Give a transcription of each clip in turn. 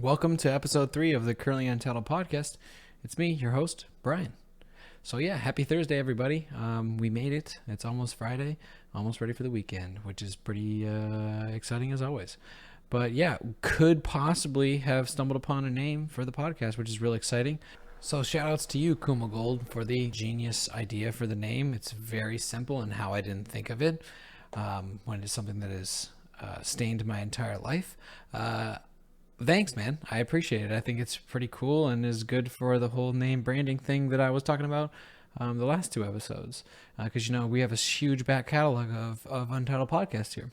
Welcome to episode 3 of the Currently Untitled podcast. It's me, your host, Brian. So yeah, happy Thursday, everybody. We made it. It's almost Friday, almost ready for the weekend, which is pretty exciting as always. But yeah, could possibly have stumbled upon a name for the podcast, which is really exciting. So shout outs to you, Kuma Gold, for the genius idea for the name. It's very simple and how I didn't think of it when it's something that has stained my entire life. Thanks, man. I appreciate it. I think it's pretty cool and is good for the whole name branding thing that I was talking about the last 2 episodes. Because, we have a huge back catalog of Untitled podcasts here.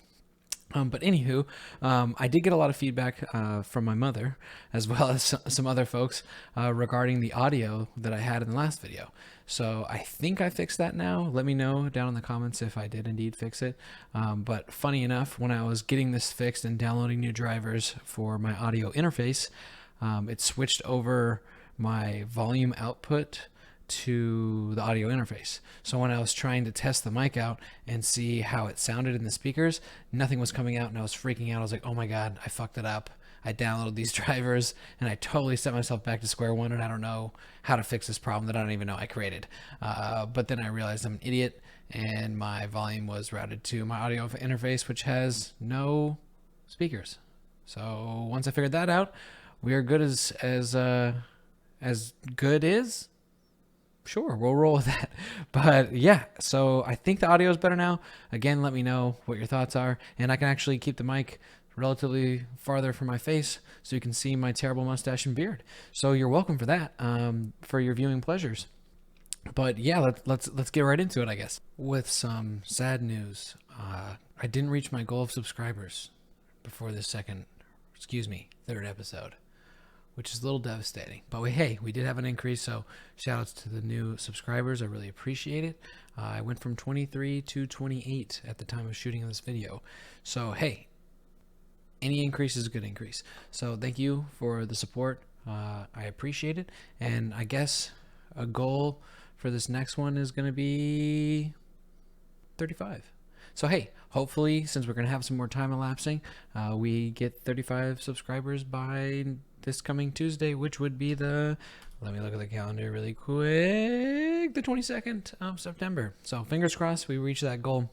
But anywho, I did get a lot of feedback from my mother, as well as some other folks, regarding the audio that I had in the last video. So I think I fixed that now. Let me know down in the comments if I did indeed fix it. But funny enough, when I was getting this fixed and downloading new drivers for my audio interface, it switched over my volume output to the audio interface. So when I was trying to test the mic out and see how it sounded in the speakers, nothing was coming out and I was freaking out. I was like, oh my God, I fucked it up. I downloaded these drivers and I totally set myself back to square one, and I don't know how to fix this problem that I don't even know I created. But then I realized I'm an idiot and my volume was routed to my audio interface, which has no speakers. So once I figured that out, we are good as good is. Sure, we'll roll with that. But yeah, so I think the audio is better now. Again, let me know what your thoughts are. And I can actually keep the mic relatively farther from my face so you can see my terrible mustache and beard. So you're welcome for that, for your viewing pleasures. But yeah, let's get right into it, I guess. With some sad news, I didn't reach my goal of subscribers before this third episode, which is a little devastating. But we did have an increase, so shout outs to the new subscribers. I really appreciate it. I went from 23 to 28 at the time of shooting this video. So hey, any increase is a good increase. So thank you for the support. I appreciate it. And I guess a goal for this next one is going to be 35. So hey, hopefully, since we're going to have some more time elapsing, we get 35 subscribers by this coming Tuesday, which would be let me look at the calendar really quick, the 22nd of September. So fingers crossed we reach that goal.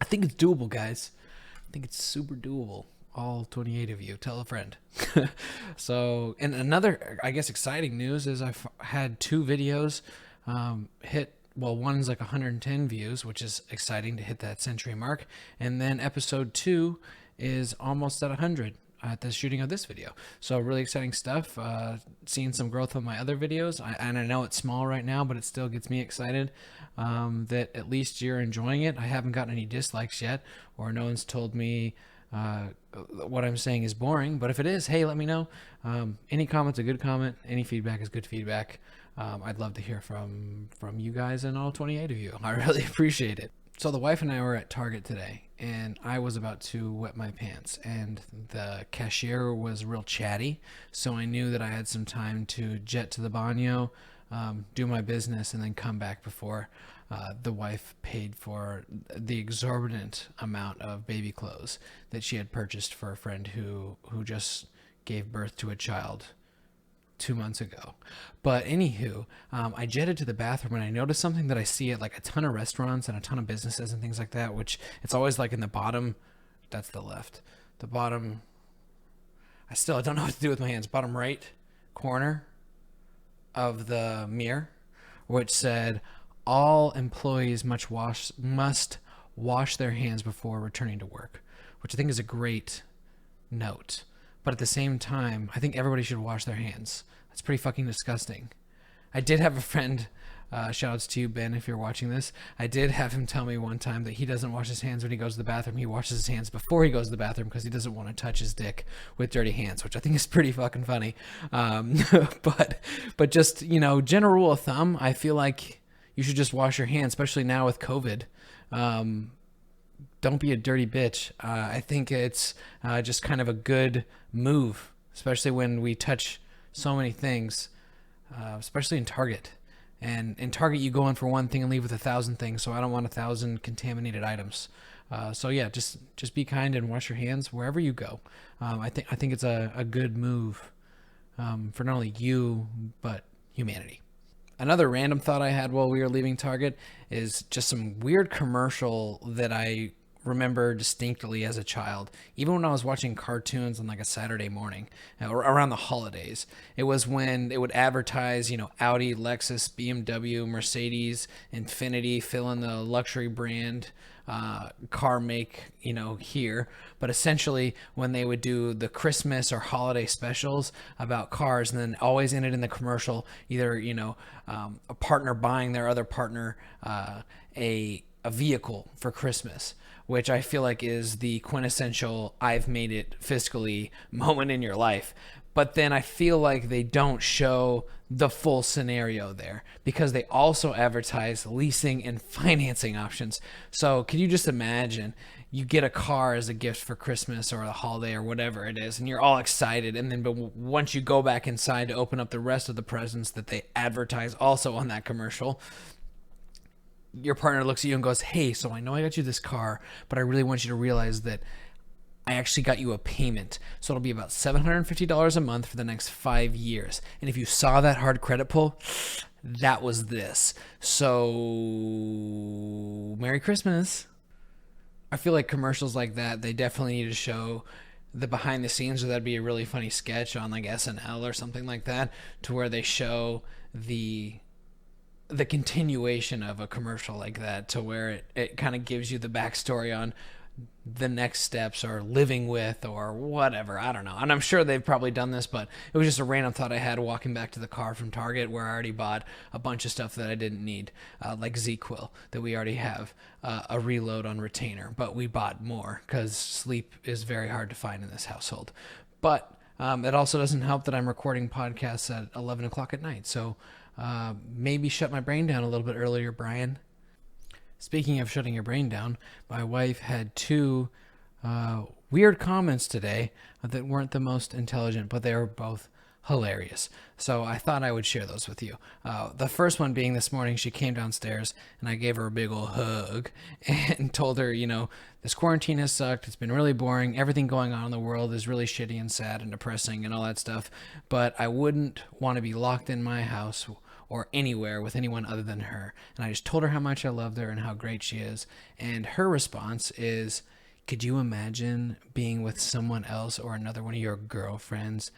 I think it's doable, guys. I think it's super doable. All 28 of you, tell a friend. So, and another, I guess, exciting news is I've had 2 videos hit. Well, one's like 110 views, which is exciting to hit that century mark. And then episode 2 is almost at 100 at the shooting of this video. So really exciting stuff. Seeing some growth on my other videos. And I know it's small right now, but it still gets me excited that at least you're enjoying it. I haven't gotten any dislikes yet, or no one's told me what I'm saying is boring. But if it is, hey, let me know. Any comment's a good comment. Any feedback is good feedback. I'd love to hear from you guys and all 28 of you. I really appreciate it. So the wife and I were at Target today, and I was about to wet my pants, and the cashier was real chatty, so I knew that I had some time to jet to the baño, do my business, and then come back before the wife paid for the exorbitant amount of baby clothes that she had purchased for a friend who just gave birth to a child 2 months ago. But anywho, I jetted to the bathroom and I noticed something that I see at like a ton of restaurants and a ton of businesses and things like that, which it's always like in the bottom. That's the left. The bottom. I don't know what to do with my hands. Bottom right corner of the mirror, which said all employees must wash their hands before returning to work, which I think is a great note. But at the same time, I think everybody should wash their hands. That's pretty fucking disgusting. I did have a friend, shout outs to you, Ben, if you're watching this. I did have him tell me one time that he doesn't wash his hands when he goes to the bathroom. He washes his hands before he goes to the bathroom because he doesn't want to touch his dick with dirty hands, which I think is pretty fucking funny. But just, general rule of thumb, I feel like you should just wash your hands, especially now with COVID. Don't be a dirty bitch. I think it's just kind of a good move, especially when we touch so many things, especially in Target. And in Target, you go in for one thing and leave with 1,000 things. So I don't want 1,000 contaminated items. So yeah, just be kind and wash your hands wherever you go. I think it's a good move for not only you, but humanity. Another random thought I had while we were leaving Target is just some weird commercial that I remember distinctly as a child. Even when I was watching cartoons on like a Saturday morning or around the holidays, it was when it would advertise, Audi, Lexus, BMW, Mercedes, Infiniti, fill in the luxury brand car make, here. But essentially, when they would do the Christmas or holiday specials about cars, and then always ended in the commercial, either, a partner buying their other partner a vehicle for Christmas, which I feel like is the quintessential I've made it fiscally moment in your life. But then I feel like they don't show the full scenario there because they also advertise leasing and financing options. So can you just imagine you get a car as a gift for Christmas or a holiday or whatever it is, and you're all excited, and then but once you go back inside to open up the rest of the presents that they advertise also on that commercial, your partner looks at you and goes, "Hey, so I know I got you this car, but I really want you to realize that I actually got you a payment. So it'll be about $750 a month for the next 5 years. And if you saw that hard credit pull, that was this. So Merry Christmas." I feel like commercials like that, they definitely need to show the behind the scenes, or that'd be a really funny sketch on like SNL or something like that, to where they show the continuation of a commercial like that, to where it kind of gives you the backstory on the next steps or living with or whatever. I don't know. And I'm sure they've probably done this, but it was just a random thought I had walking back to the car from Target, where I already bought a bunch of stuff that I didn't need, like ZQuil that we already have a reload on retainer, but we bought more because sleep is very hard to find in this household. But it also doesn't help that I'm recording podcasts at 11 o'clock at night. So maybe shut my brain down a little bit earlier, Brian. Speaking of shutting your brain down, my wife had two weird comments today that weren't the most intelligent, but they were both hilarious. So I thought I would share those with you. The first one being this morning, she came downstairs and I gave her a big old hug and told her, this quarantine has sucked. It's been really boring. Everything going on in the world is really shitty and sad and depressing and all that stuff. But I wouldn't want to be locked in my house or anywhere with anyone other than her. And I just told her how much I loved her and how great she is. And her response is, could you imagine being with someone else or another one of your girlfriends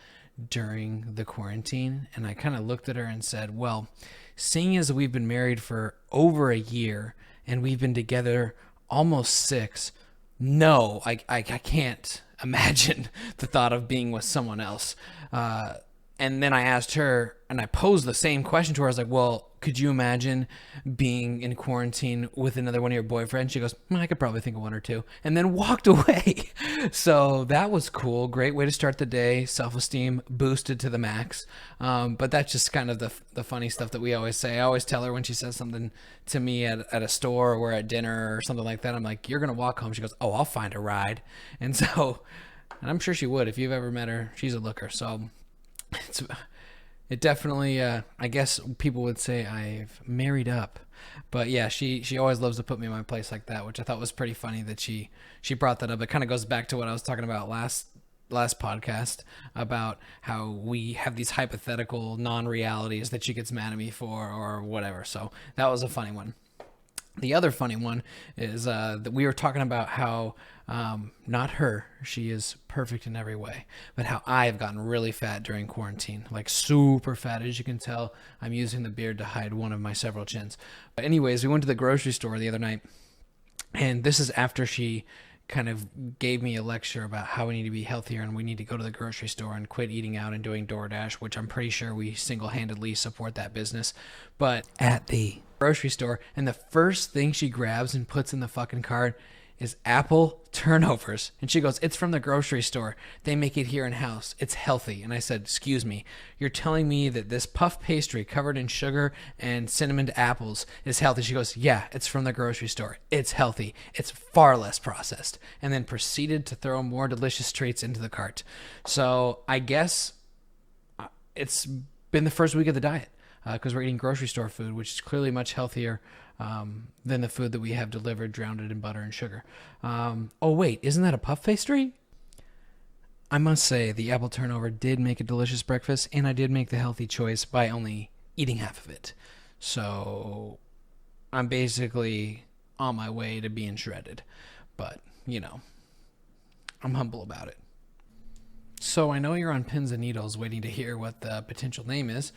during the quarantine? And I kind of looked at her and said, well, seeing as we've been married for over a year and we've been together almost 6, no, I can't imagine the thought of being with someone else. And then I asked her, and I posed the same question to her. I was like, well, could you imagine being in quarantine with another one of your boyfriends? She goes, I could probably think of one or two, and then walked away. So that was cool. Great way to start the day. Self-esteem boosted to the max. But that's just kind of the funny stuff that we always say. I always tell her when she says something to me at a store or we're at dinner or something like that, I'm like, you're going to walk home. She goes, oh, I'll find a ride. And I'm sure she would if you've ever met her. She's a looker. So it definitely, I guess people would say I've married up, but yeah, she always loves to put me in my place like that, which I thought was pretty funny that she brought that up. It kind of goes back to what I was talking about last podcast about how we have these hypothetical non-realities that she gets mad at me for or whatever. So that was a funny one. The other funny one is that we were talking about how not her, she is perfect in every way, but how I have gotten really fat during quarantine, like super fat. As you can tell, I'm using the beard to hide one of my several chins. But anyways, we went to the grocery store the other night, and this is after she kind of gave me a lecture about how we need to be healthier and we need to go to the grocery store and quit eating out and doing DoorDash, which I'm pretty sure we single-handedly support that business. But at the grocery store, and the first thing she grabs and puts in the fucking cart is apple turnovers. And she goes, it's from the grocery store. They make it here in house. It's healthy. And I said, excuse me, you're telling me that this puff pastry covered in sugar and cinnamon apples is healthy? She goes, yeah, it's from the grocery store. It's healthy. It's far less processed. And then proceeded to throw more delicious treats into the cart. So I guess it's been the first week of the diet because we're eating grocery store food, which is clearly much healthier than the food that we have delivered, drowned in butter and sugar. Oh, wait, isn't that a puff pastry? I must say, the apple turnover did make a delicious breakfast, and I did make the healthy choice by only eating half of it. So I'm basically on my way to being shredded. But, I'm humble about it. So I know you're on pins and needles waiting to hear what the potential name is.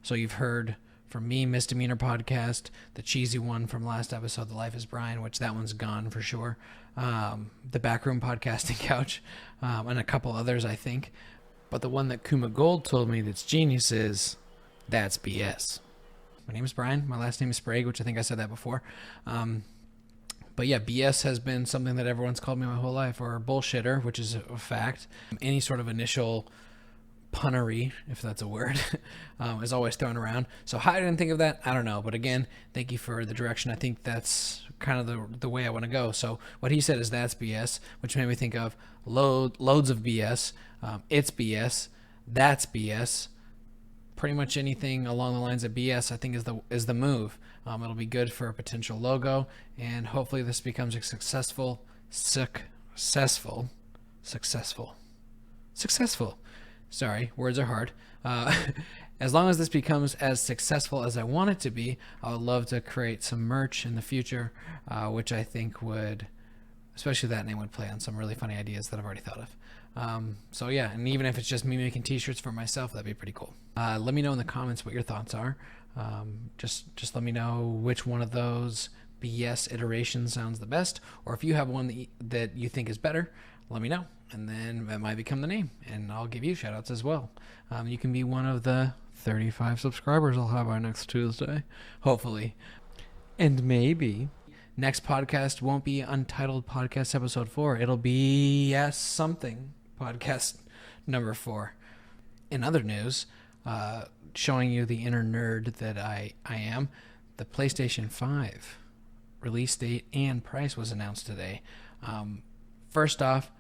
So you've heard from me, Misdemeanor Podcast, the cheesy one from last episode, The Life is Brian, which that one's gone for sure. The Backroom Podcasting Couch, and a couple others, I think. But the one that Kuma Gold told me that's genius is That's BS. My name is Brian. My last name is Sprague, which I think I said that before. But yeah, BS has been something that everyone's called me my whole life, or bullshitter, which is a fact. Any sort of initial punnery, if that's a word, is always thrown around. So how I didn't think of that, I don't know. But again, thank you for the direction. I think that's kind of the way I want to go. So what he said is That's BS, which made me think of loads of BS. It's BS. That's BS. Pretty much anything along the lines of BS, I think is the move. It'll be good for a potential logo, and hopefully this becomes a successful. Sorry, words are hard. As long as this becomes as successful as I want it to be, I would love to create some merch in the future, which I think would, especially that name, would play on some really funny ideas that I've already thought of. So yeah, and even if it's just me making t-shirts for myself, that'd be pretty cool. Let me know in the comments what your thoughts are. Just let me know which one of those BS iterations sounds the best, or if you have one that you think is better, let me know, and then that might become the name, and I'll give you shout outs as well. You can be one of the 35 subscribers I'll have by next Tuesday, hopefully. And maybe next podcast won't be Untitled Podcast Episode 4. It'll be Yes Something Podcast number 4. In other news, showing you the inner nerd that I am, the PlayStation 5 release date and price was announced today. First off,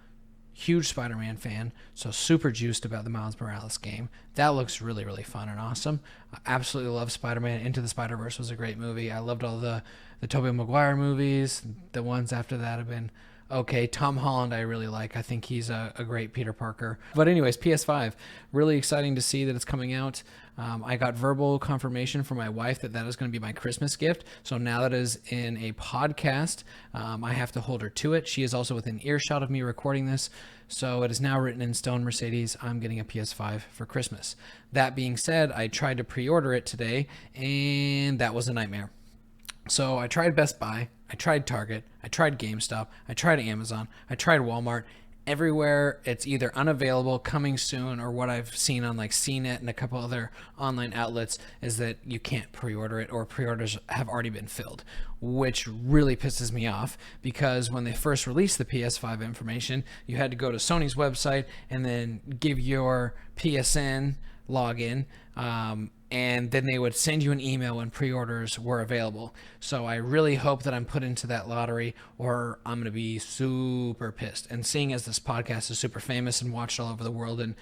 huge Spider-Man fan, so super juiced about the Miles Morales game. That looks really, really fun and awesome. I absolutely love Spider-Man. Into the Spider-Verse was a great movie. I loved all the Tobey Maguire movies. The ones after that have been okay. Tom Holland I really like. I think he's a great Peter Parker. But anyways, PS5, really exciting to see that it's coming out. I got verbal confirmation from my wife that is going to be my Christmas gift. So now that it is in a podcast, I have to hold her to it. She is also within earshot of me recording this. So it is now written in stone, Mercedes, I'm getting a PS5 for Christmas. That being said, I tried to pre-order it today, and that was a nightmare. So I tried Best Buy, I tried Target, I tried GameStop, I tried Amazon, I tried Walmart. Everywhere it's either unavailable, coming soon, or what I've seen on like CNET and a couple other online outlets is that you can't pre-order it, or pre-orders have already been filled, which really pisses me off, because when they first released the PS5 information, you had to go to Sony's website and then give your PSN login, and then they would send you an email when pre-orders were available. So I really hope that I'm put into that lottery, or I'm going to be super pissed. And seeing as this podcast is super famous and watched all over the world, and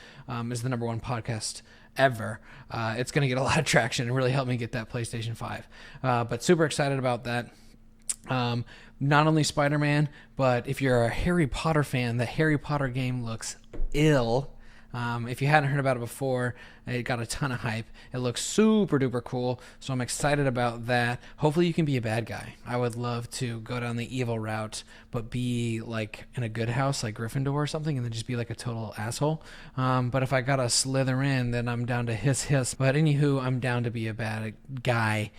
is the number one podcast ever, it's going to get a lot of traction and really help me get that PlayStation 5. But super excited about that. Not only Spider-Man, but if you're a Harry Potter fan, the Harry Potter game looks ill. If you hadn't heard about it before, it got a ton of hype. It looks super duper cool, so I'm excited about that. Hopefully you can be a bad guy. I would love to go down the evil route, but be like in a good house, like Gryffindor or something, and then just be like a total asshole. But if I gotta slither in, then I'm down to hiss. But anywho, I'm down to be a bad guy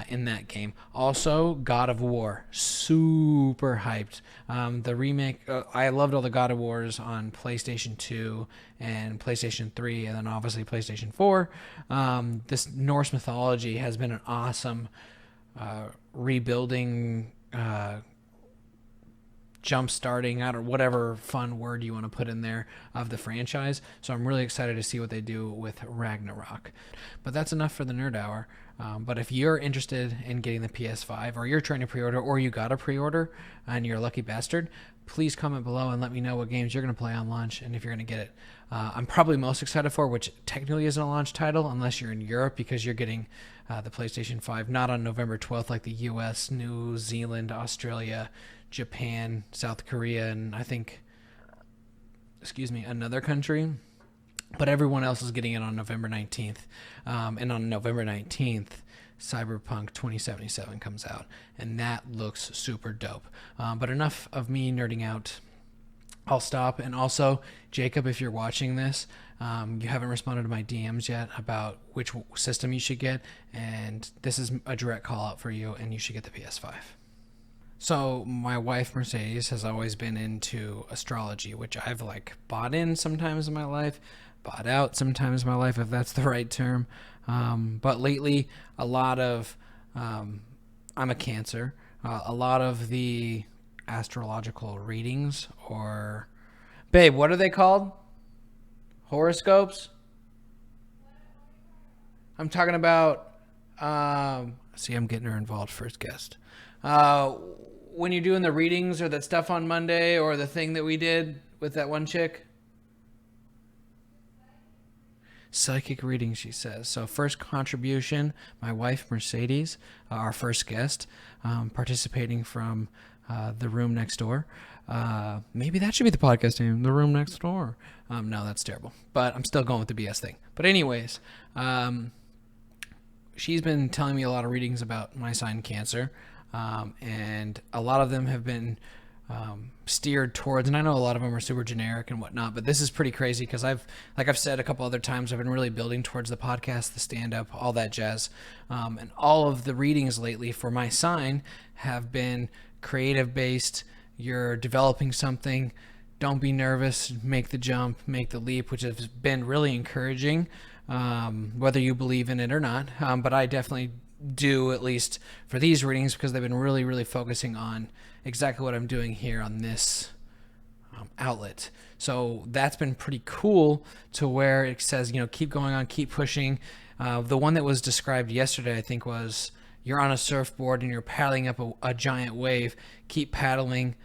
in that game. Also, God of War, super hyped. The remake, I loved all the God of Wars on PlayStation 2 and PlayStation 3, and then obviously PlayStation 4. This Norse mythology has been an awesome rebuilding, jump starting, I don't know, whatever fun word you want to put in there, of the franchise. So I'm really excited to see what they do with Ragnarok. But that's enough for the Nerd Hour. But if you're interested in getting the PS5, or you're trying to pre-order, or you got a pre-order and you're a lucky bastard, please comment below and let me know what games you're going to play on launch and if you're going to get it. I'm probably most excited for, which technically isn't a launch title unless you're in Europe, because you're getting the PlayStation 5 not on November 12th like the US, New Zealand, Australia, Japan, South Korea, and I think another country, but everyone else is getting it on November 19th. And on November 19th, Cyberpunk 2077 comes out, and that looks super dope. But enough of me nerding out. I'll stop. And also, Jacob, if you're watching this, you haven't responded to my DMs yet about which system you should get, and this is a direct call out for you, and you should get the PS5. So my wife Mercedes has always been into astrology, which I've like bought in sometimes in my life, bought out sometimes in my life, if that's the right term. But lately, a lot of I'm a Cancer. A lot of the astrological readings, or babe, what are they called? Horoscopes? I'm talking about see, I'm getting her involved, first guest. When you're doing the readings or that stuff on Monday, or the thing that we did with that one chick. Psychic reading, she says. So first contribution, my wife Mercedes, our first guest, participating from the room next door. Maybe that should be the podcast name, The Room Next Door. No, that's terrible, but I'm still going with the BS thing. But anyways, she's been telling me a lot of readings about my sign, Cancer, and a lot of them have been steered towards, and I know a lot of them are super generic and whatnot, but this is pretty crazy because I've said a couple other times, I've been really building towards the podcast, the stand-up, all that jazz, and all of the readings lately for my sign have been creative based. You're developing something, don't be nervous, make the jump, make the leap, which has been really encouraging, whether you believe in it or not, but I definitely do, at least for these readings, because they've been really, really focusing on exactly what I'm doing here on this outlet. So that's been pretty cool, to where it says, keep going on, keep pushing. The one that was described yesterday, I think, was you're on a surfboard and you're paddling up a giant wave. Keep paddling.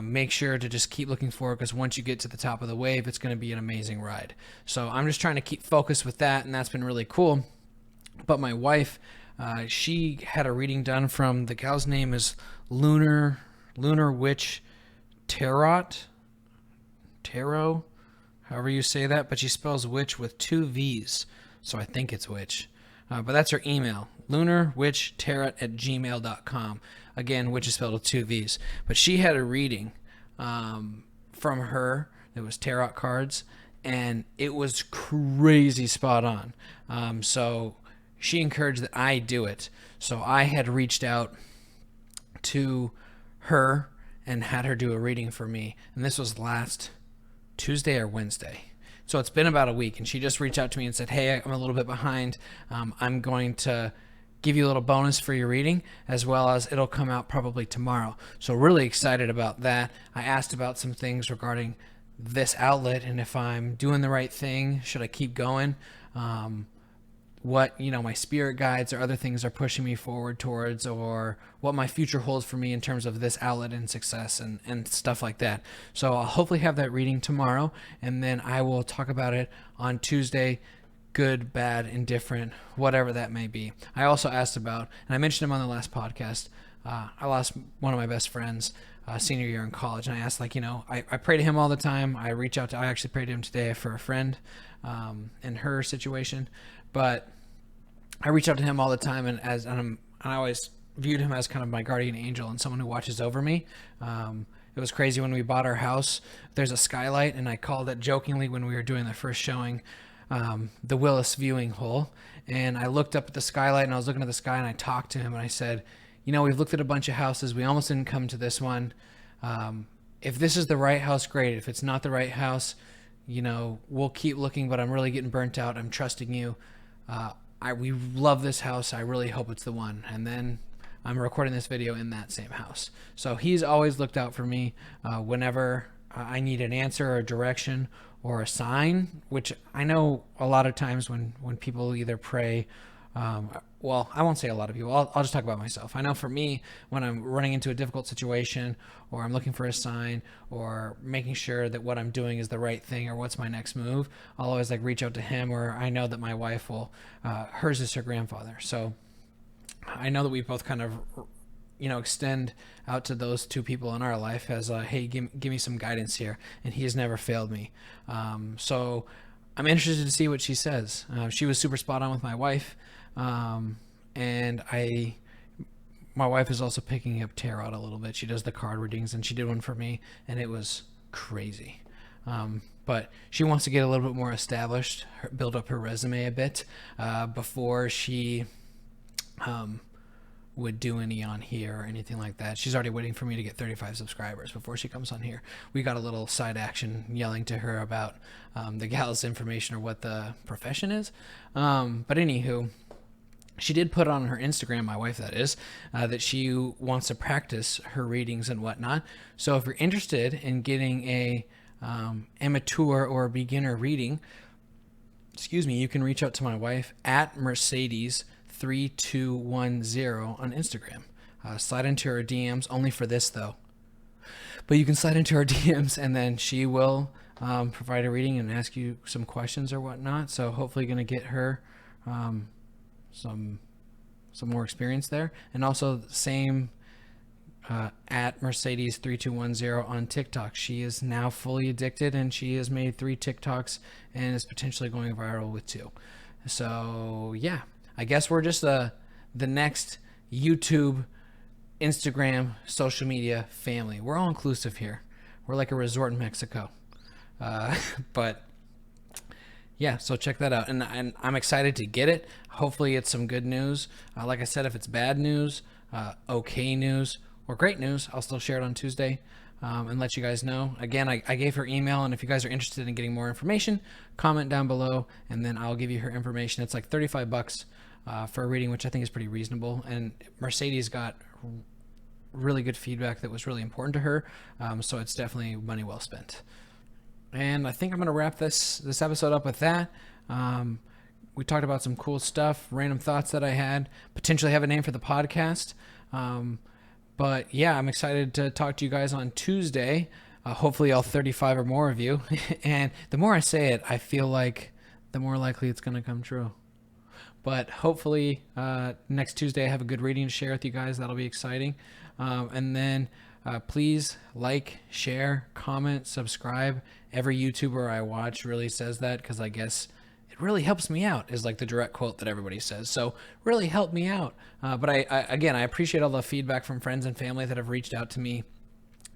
Make sure to just keep looking forward, because once you get to the top of the wave, it's going to be an amazing ride. So I'm just trying to keep focused with that, and that's been really cool. But my wife, she had a reading done from, the gal's name is Lunar Witch Tarot, however you say that, but she spells witch with 2 V's, so I think it's witch. But that's her email, lunarwitchtarot@gmail.com. Again, witch is spelled with 2 V's. But she had a reading from her. It was tarot cards, and it was crazy spot on. So she encouraged that I do it. So I had reached out to her and had her do a reading for me. And this was last Tuesday or Wednesday. So it's been about a week, and she just reached out to me and said, hey, I'm a little bit behind. I'm going to give you a little bonus for your reading, as well as it'll come out probably tomorrow. So really excited about that. I asked about some things regarding this outlet and if I'm doing the right thing. Should I keep going? What my spirit guides or other things are pushing me forward towards, or what my future holds for me in terms of this outlet and success and stuff like that. So I'll hopefully have that reading tomorrow, and then I will talk about it on Tuesday. Good, bad, indifferent, whatever that may be. I also asked about, and I mentioned him on the last podcast, I lost one of my best friends senior year in college, and I asked, I pray to him all the time. I actually prayed to him today for a friend in her situation, but I reach out to him all the time, and I always viewed him as kind of my guardian angel and someone who watches over me. It was crazy when we bought our house. There's a skylight, and I called it jokingly when we were doing the first showing, the Willis viewing hole. And I looked up at the skylight, and I was looking at the sky, and I talked to him, and I said, we've looked at a bunch of houses. We almost didn't come to this one. If this is the right house, great. If it's not the right house, we'll keep looking, but I'm really getting burnt out. I'm trusting you. We love this house. I really hope it's the one. And then I'm recording this video in that same house. So he's always looked out for me whenever I need an answer or a direction or a sign, which I know a lot of times when people either pray, well, I won't say a lot of people. I'll just talk about myself. I know for me, when I'm running into a difficult situation, or I'm looking for a sign, or making sure that what I'm doing is the right thing, or what's my next move, I'll always reach out to him, or I know that my wife will, hers is her grandfather. So I know that we both kind of extend out to those two people in our life as hey, give me some guidance here, and he has never failed me. So I'm interested to see what she says. She was super spot on with my wife, and my wife is also picking up tarot a little bit. She does the card readings, and she did one for me, and it was crazy. But she wants to get a little bit more established, build up her resume a bit before she would do any on here or anything like that. She's already waiting for me to get 35 subscribers before she comes on here. We got a little side action yelling to her about the gal's information or what the profession is. But anywho, she did put on her Instagram, my wife that is, that she wants to practice her readings and whatnot. So if you're interested in getting a amateur or beginner reading, you can reach out to my wife at Mercedes3210 on Instagram. Slide into her DMs, only for this though. But you can slide into her DMs, and then she will provide a reading and ask you some questions or whatnot. So hopefully going to get her some more experience there. And also same at Mercedes3210 on TikTok. She is now fully addicted, and she has made 3 TikToks and is potentially going viral with 2. So yeah, I guess we're just the next YouTube, Instagram, social media family. We're all inclusive here. We're like a resort in Mexico. But yeah, so check that out. And I'm excited to get it. Hopefully it's some good news. Like I said, if it's bad news, okay news, or great news, I'll still share it on Tuesday and let you guys know. Again, I gave her email, and if you guys are interested in getting more information, comment down below, and then I'll give you her information. It's like $35 for a reading, which I think is pretty reasonable. And Mercedes got really good feedback that was really important to her, so it's definitely money well spent. And I think I'm going to wrap this episode up with that. We talked about some cool stuff, random thoughts that I had, potentially have a name for the podcast. But yeah, I'm excited to talk to you guys on Tuesday. Hopefully all 35 or more of you. And the more I say it, I feel like the more likely it's going to come true. But hopefully next Tuesday I have a good reading to share with you guys. That'll be exciting. And then please like, share, comment, subscribe. Every YouTuber I watch really says that, because I guess it really helps me out, is like the direct quote that everybody says. So really help me out. But again, I appreciate all the feedback from friends and family that have reached out to me,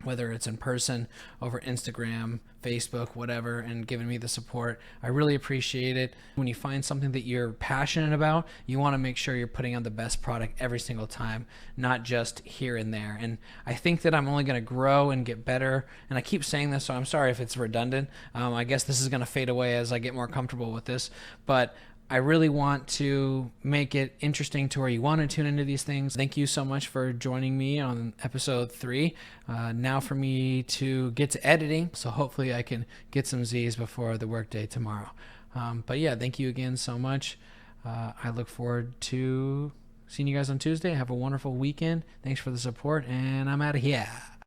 whether it's in person, over Instagram, Facebook, whatever, and giving me the support. I really appreciate it. When you find something that you're passionate about, you want to make sure you're putting out the best product every single time, not just here and there. And I think that I'm only going to grow and get better. And I keep saying this, so I'm sorry if it's redundant. I guess this is going to fade away as I get more comfortable with this. But I really want to make it interesting to where you want to tune into these things. Thank you so much for joining me on episode 3. Now for me to get to editing, so hopefully I can get some Z's before the workday tomorrow. But yeah, thank you again so much. I look forward to seeing you guys on Tuesday. Have a wonderful weekend. Thanks for the support, and I'm out of here.